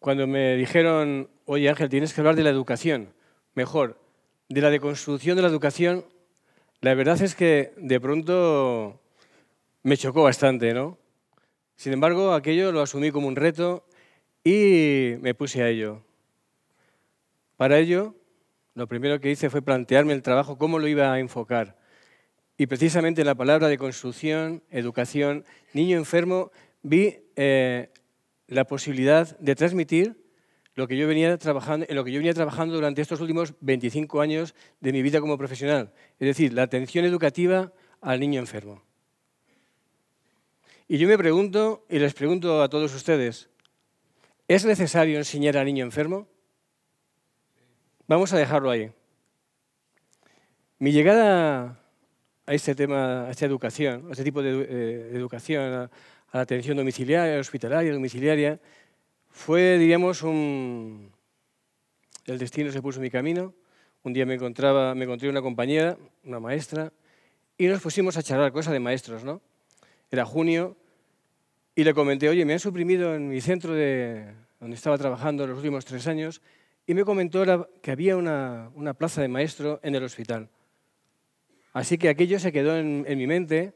cuando me dijeron, oye Ángel, tienes que hablar de la educación, mejor, de la deconstrucción de la educación, la verdad es que de pronto me chocó bastante, ¿no? Sin embargo, aquello lo asumí como un reto y me puse a ello. Para ello, lo primero que hice fue plantearme el trabajo, cómo lo iba a enfocar. Y precisamente en la palabra de construcción, educación, niño enfermo, vi la posibilidad de transmitir lo que yo venía trabajando, en lo que yo venía trabajando durante estos últimos 25 años de mi vida como profesional. Es decir, la atención educativa al niño enfermo. Y yo me pregunto, y les pregunto a todos ustedes, ¿es necesario enseñar al niño enfermo? Vamos a dejarlo ahí. Mi llegada a este tema, a esta educación, a este tipo de educación, a la atención domiciliaria, hospitalaria, domiciliaria, fue, diríamos, el destino se puso en mi camino. Un día me encontré una compañera, una maestra, y nos pusimos a charlar, cosa de maestros, ¿no? Era junio, y le comenté, oye, me han suprimido en mi centro donde estaba trabajando los últimos 3 años, y me comentó que había una plaza de maestro en el hospital. Así que aquello se quedó en mi mente,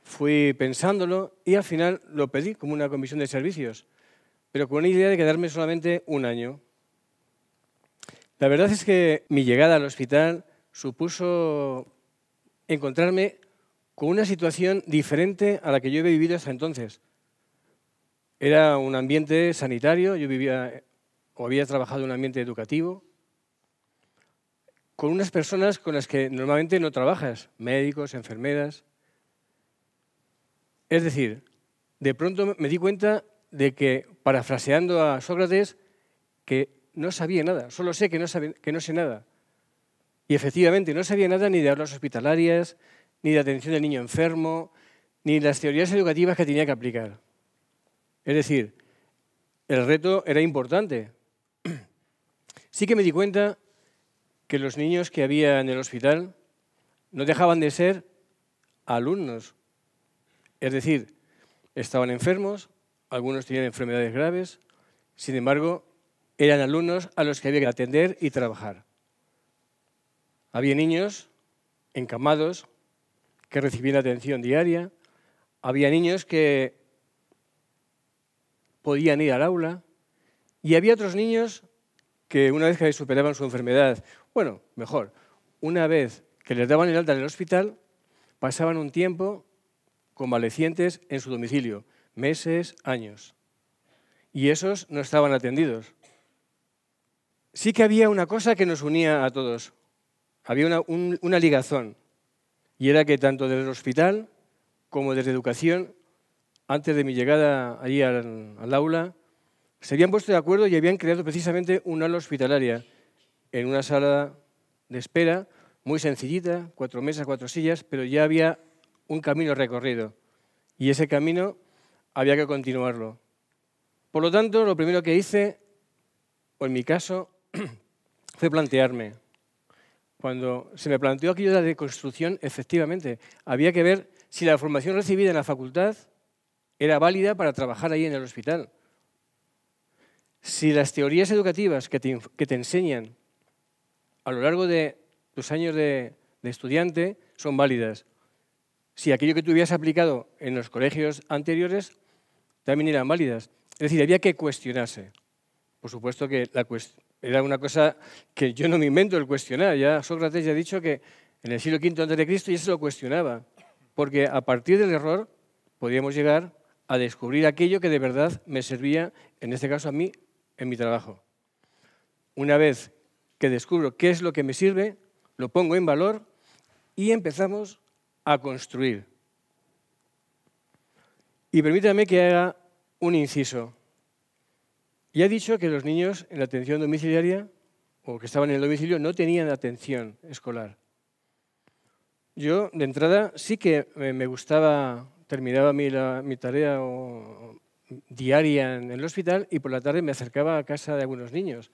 fui pensándolo y al final lo pedí como una comisión de servicios, pero con una idea de quedarme solamente 1 año. La verdad es que mi llegada al hospital supuso encontrarme con una situación diferente a la que yo había vivido hasta entonces. Era un ambiente sanitario, yo vivía o había trabajado en un ambiente educativo, con unas personas con las que normalmente no trabajas, médicos, enfermeras. Es decir, de pronto me di cuenta de que, parafraseando a Sócrates, que no sabía nada, solo sé que no sé nada. Y efectivamente no sabía nada ni de aulas hospitalarias, ni de atención del niño enfermo, ni de las teorías educativas que tenía que aplicar. Es decir, el reto era importante. Sí que me di cuenta que los niños que había en el hospital no dejaban de ser alumnos. Es decir, estaban enfermos, algunos tenían enfermedades graves, sin embargo, eran alumnos a los que había que atender y trabajar. Había niños encamados que recibían atención diaria, había niños que podían ir al aula y había otros niños que una vez que superaban su enfermedad, bueno, mejor, una vez que les daban el alta en el hospital, pasaban un tiempo convalecientes en su domicilio, meses, años. Y esos no estaban atendidos. Sí que había una cosa que nos unía a todos. Había una ligazón. Y era que tanto desde el hospital como desde educación, antes de mi llegada allí al aula, se habían puesto de acuerdo y habían creado precisamente un aula hospitalaria en una sala de espera muy sencillita, 4 mesas, 4 sillas, pero ya había un camino recorrido y ese camino había que continuarlo. Por lo tanto, lo primero que hice, o en mi caso, fue plantearme. Cuando se me planteó aquello de la deconstrucción, efectivamente, había que ver si la formación recibida en la facultad era válida para trabajar ahí en el hospital. Si las teorías educativas que te enseñan a lo largo de tus años de estudiante son válidas. Si aquello que tú habías aplicado en los colegios anteriores también eran válidas. Es decir, había que cuestionarse. Por supuesto que era una cosa que yo no me invento el cuestionar. Ya Sócrates ya ha dicho que en el siglo V a.C. ya se lo cuestionaba. Porque a partir del error podíamos llegar a descubrir aquello que de verdad me servía, en este caso a mí, en mi trabajo. Una vez que descubro qué es lo que me sirve, lo pongo en valor y empezamos a construir. Y permítame que haga un inciso. Ya he dicho que los niños en la atención domiciliaria o que estaban en el domicilio no tenían atención escolar. Yo, de entrada, sí que me gustaba, terminaba mi tarea diaria en el hospital y por la tarde me acercaba a casa de algunos niños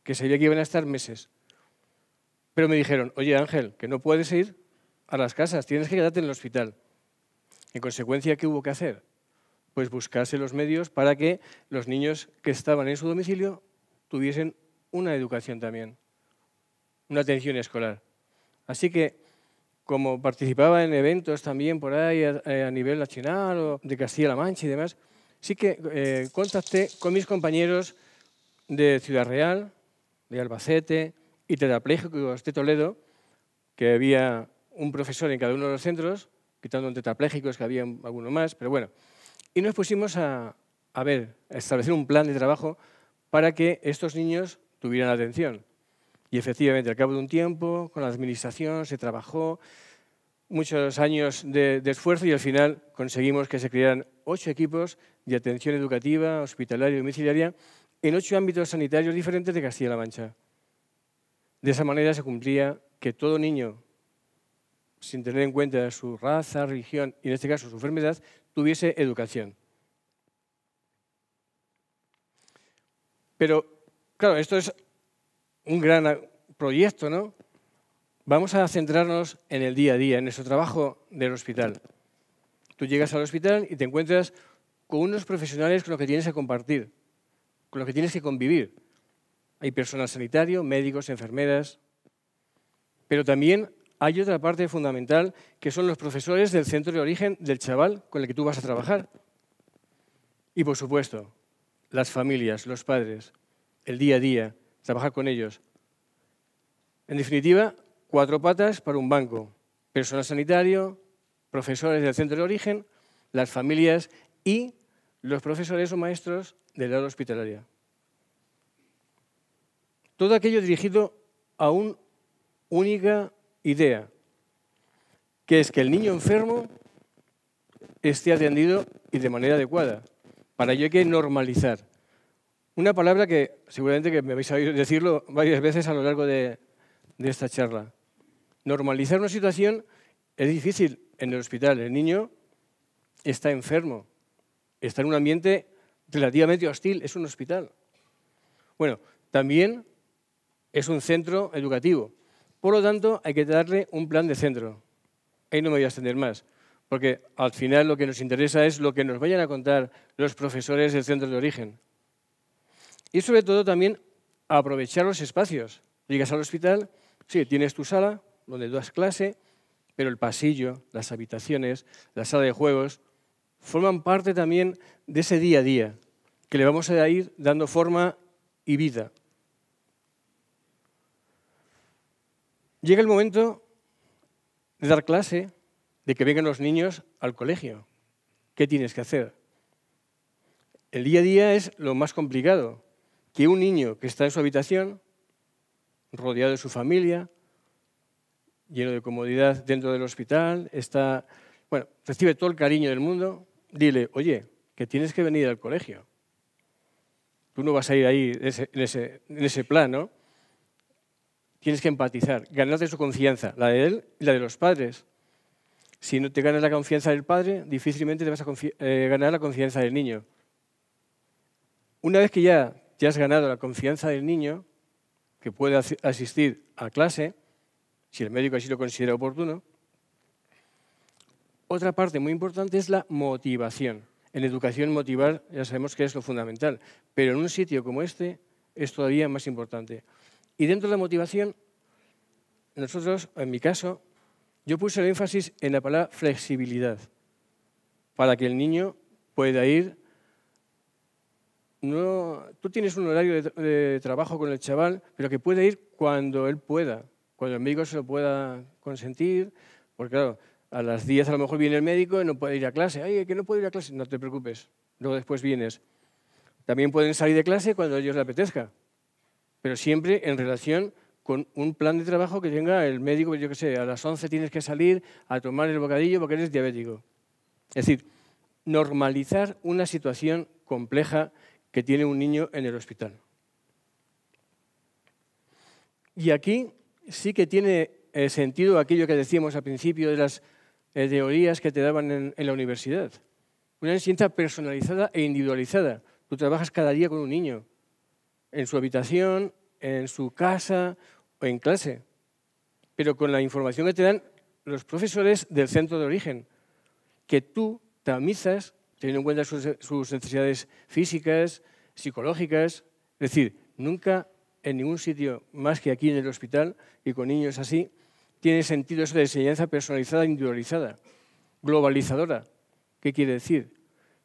que sabía que iban a estar meses. Pero me dijeron, oye Ángel, que no puedes ir a las casas, tienes que quedarte en el hospital. En consecuencia, ¿qué hubo que hacer? pues buscarse los medios para que los niños que estaban en su domicilio tuviesen una educación también, una atención escolar. Así que, como participaba en eventos también por ahí a nivel nacional o de Castilla-La Mancha y demás, sí que contacté con mis compañeros de Ciudad Real, de Albacete y tetrapléjicos de Toledo, que había un profesor en cada uno de los centros, quitando un tetrapléjicos que había alguno más, pero bueno. Y nos pusimos a establecer un plan de trabajo para que estos niños tuvieran atención. Y efectivamente, al cabo de un tiempo, con la administración se trabajó muchos años de esfuerzo y al final conseguimos que se crearan 8 equipos de atención educativa, hospitalaria y domiciliaria en 8 ámbitos sanitarios diferentes de Castilla-La Mancha. De esa manera se cumplía que todo niño, sin tener en cuenta su raza, religión y en este caso su enfermedad, tuviese educación. Pero, claro, esto es un gran proyecto, ¿no? Vamos a centrarnos en el día a día, en nuestro trabajo del hospital. Tú llegas al hospital y te encuentras con unos profesionales con los que tienes que compartir, con los que tienes que convivir. Hay personal sanitario, médicos, enfermeras, pero también hay otra parte fundamental que son los profesores del centro de origen del chaval con el que tú vas a trabajar. Y, por supuesto, las familias, los padres, el día a día, trabajar con ellos. En definitiva, 4 patas para un banco. Personal sanitario, profesores del centro de origen, las familias y los profesores o maestros del aula hospitalaria. Todo aquello dirigido a una única idea, que es que el niño enfermo esté atendido y de manera adecuada. Para ello hay que normalizar. Una palabra que seguramente que me vais a oír decirlo varias veces a lo largo de esta charla. Normalizar una situación es difícil en el hospital. El niño está enfermo, está en un ambiente relativamente hostil, es un hospital. Bueno, también es un centro educativo. Por lo tanto, hay que darle un plan de centro. Ahí no me voy a extender más, porque al final lo que nos interesa es lo que nos vayan a contar los profesores del centro de origen. Y sobre todo también aprovechar los espacios. Llegas al hospital, sí, tienes tu sala donde das clase, pero el pasillo, las habitaciones, la sala de juegos, forman parte también de ese día a día, que le vamos a ir dando forma y vida. Llega el momento de dar clase, de que vengan los niños al colegio. ¿Qué tienes que hacer? El día a día es lo más complicado. Que un niño que está en su habitación, rodeado de su familia, lleno de comodidad dentro del hospital, recibe todo el cariño del mundo, dile, oye, que tienes que venir al colegio. Tú no vas a ir ahí en ese plan, ¿no? Tienes que empatizar, ganarte su confianza, la de él y la de los padres. Si no te ganas la confianza del padre, difícilmente te vas a ganar la confianza del niño. Una vez que ya te has ganado la confianza del niño, que puede asistir a clase, si el médico así lo considera oportuno, otra parte muy importante es la motivación. En educación motivar ya sabemos que es lo fundamental, pero en un sitio como este es todavía más importante. Y dentro de la motivación, nosotros, en mi caso, yo puse el énfasis en la palabra flexibilidad, para que el niño pueda ir. Tú tienes un horario de trabajo con el chaval, pero que puede ir cuando él pueda, cuando el médico se lo pueda consentir, porque claro, a las 10 a lo mejor viene el médico y no puede ir a clase. Ay, que no puede ir a clase, no te preocupes, luego después vienes. También pueden salir de clase cuando a ellos les apetezca, pero siempre en relación con un plan de trabajo que tenga el médico, yo qué sé, a las 11 tienes que salir a tomar el bocadillo porque eres diabético. Es decir, normalizar una situación compleja que tiene un niño en el hospital. Y aquí sí que tiene sentido aquello que decíamos al principio de las teorías que te daban en la universidad. Una enseñanza personalizada e individualizada. Tú trabajas cada día con un niño, en su habitación, en su casa o en clase, pero con la información que te dan los profesores del centro de origen, que tú tamizas teniendo en cuenta sus necesidades físicas, psicológicas. Es decir, nunca en ningún sitio más que aquí en el hospital y con niños así, tiene sentido eso de enseñanza personalizada, individualizada, globalizadora. ¿Qué quiere decir?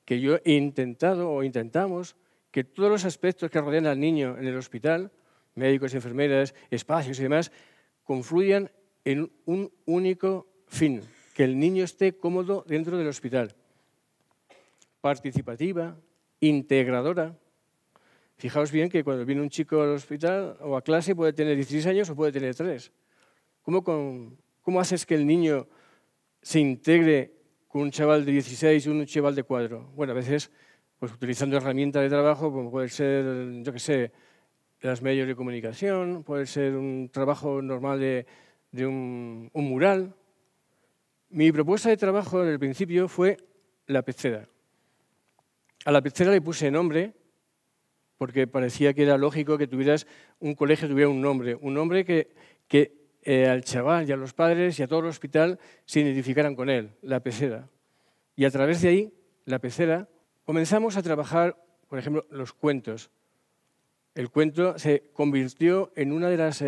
Que yo he intentado o intentamos que todos los aspectos que rodean al niño en el hospital, médicos, enfermeras, espacios y demás, confluyan en un único fin, que el niño esté cómodo dentro del hospital. Participativa, integradora. Fijaos bien que cuando viene un chico al hospital o a clase puede tener 16 años o puede tener 3. ¿Cómo haces que el niño se integre con un chaval de 16 y un chaval de 4? Bueno, a veces pues, utilizando herramientas de trabajo, como puede ser, yo qué sé, los medios de comunicación, puede ser un trabajo normal de un mural. Mi propuesta de trabajo en el principio fue la pecera. A la pecera le puse nombre porque parecía que era lógico que tuvieras un colegio tuviera un nombre que al chaval y a los padres y a todo el hospital se identificaran con él, la pecera. Y a través de ahí, la pecera, comenzamos a trabajar, por ejemplo, los cuentos. El cuento se convirtió en una de las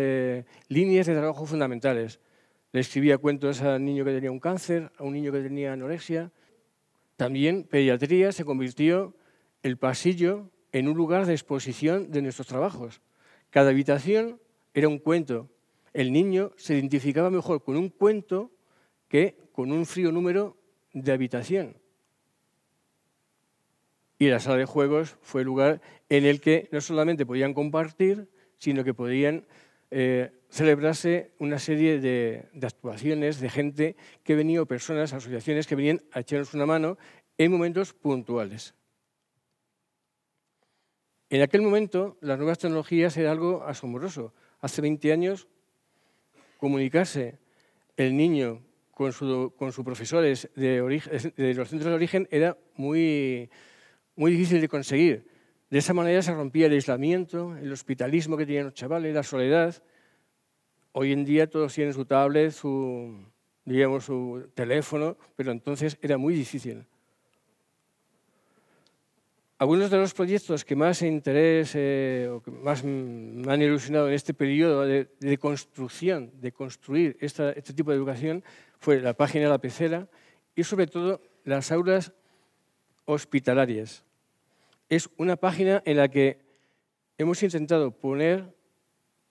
líneas de trabajo fundamentales. Le escribía cuentos al niño que tenía un cáncer, a un niño que tenía anorexia. También pediatría se convirtió el pasillo en un lugar de exposición de nuestros trabajos. Cada habitación era un cuento. El niño se identificaba mejor con un cuento que con un frío número de habitación. Y la sala de juegos fue el lugar en el que no solamente podían compartir, sino que podían celebrarse una serie de actuaciones de gente que venía, o personas, asociaciones que venían a echarnos una mano en momentos puntuales. En aquel momento, las nuevas tecnologías era algo asombroso. Hace 20 años, comunicarse el niño con sus profesores de los centros de origen era muy difícil de conseguir. De esa manera se rompía el aislamiento, el hospitalismo que tenían los chavales, la soledad. Hoy en día todos tienen su tablet, su teléfono, pero entonces era muy difícil. Algunos de los proyectos que más interés o que más me han ilusionado en este periodo de construcción, de construir este tipo de educación, fue la página La Pecera y sobre todo las aulas hospitalarias. Es una página en la que hemos intentado poner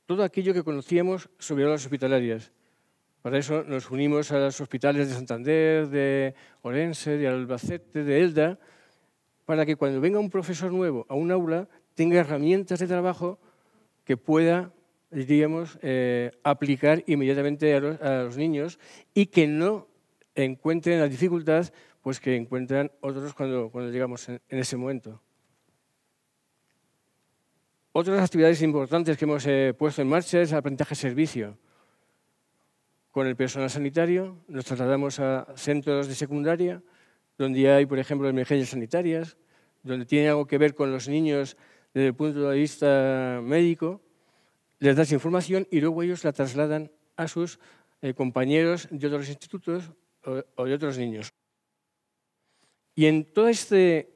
todo aquello que conocíamos sobre aulas hospitalarias. Para eso nos unimos a los hospitales de Santander, de Orense, de Albacete, de Elda, para que cuando venga un profesor nuevo a un aula tenga herramientas de trabajo que pueda, diríamos, aplicar inmediatamente a los niños y que no encuentren la dificultad pues, que encuentran otros cuando llegamos en ese momento. Otras actividades importantes que hemos puesto en marcha es el aprendizaje-servicio. Con el personal sanitario nos trasladamos a centros de secundaria, donde hay, por ejemplo, emergencias sanitarias, donde tiene algo que ver con los niños desde el punto de vista médico, les das información y luego ellos la trasladan a sus compañeros de otros institutos o de otros niños. Y en todo este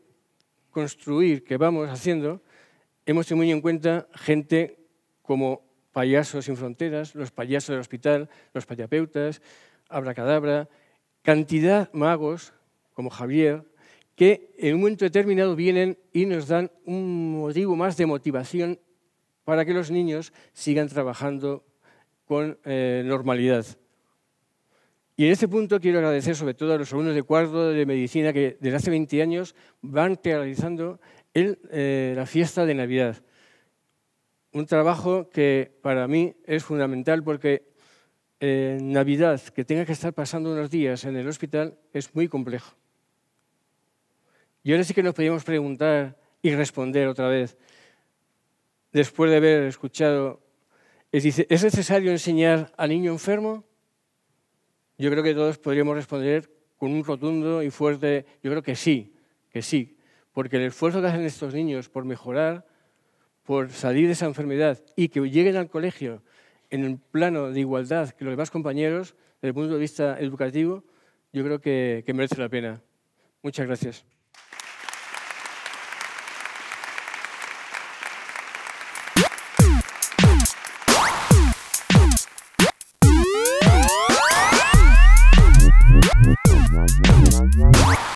construir que vamos haciendo, hemos tenido muy en cuenta gente como Payasos sin Fronteras, los payasos del hospital, los payapeutas, Abracadabra, cantidad magos como Javier, que en un momento determinado vienen y nos dan un motivo más de motivación para que los niños sigan trabajando con normalidad. Y en este punto quiero agradecer sobre todo a los alumnos de cuarto de medicina que desde hace 20 años van realizando la fiesta de Navidad. Un trabajo que para mí es fundamental porque Navidad, que tenga que estar pasando unos días en el hospital, es muy complejo. Y ahora sí que nos podríamos preguntar y responder otra vez, después de haber escuchado, ¿es necesario enseñar al niño enfermo? Yo creo que todos podríamos responder con un rotundo y fuerte, yo creo que sí, porque el esfuerzo que hacen estos niños por mejorar, por salir de esa enfermedad y que lleguen al colegio en el plano de igualdad que los demás compañeros, desde el punto de vista educativo, yo creo que merece la pena. Muchas gracias.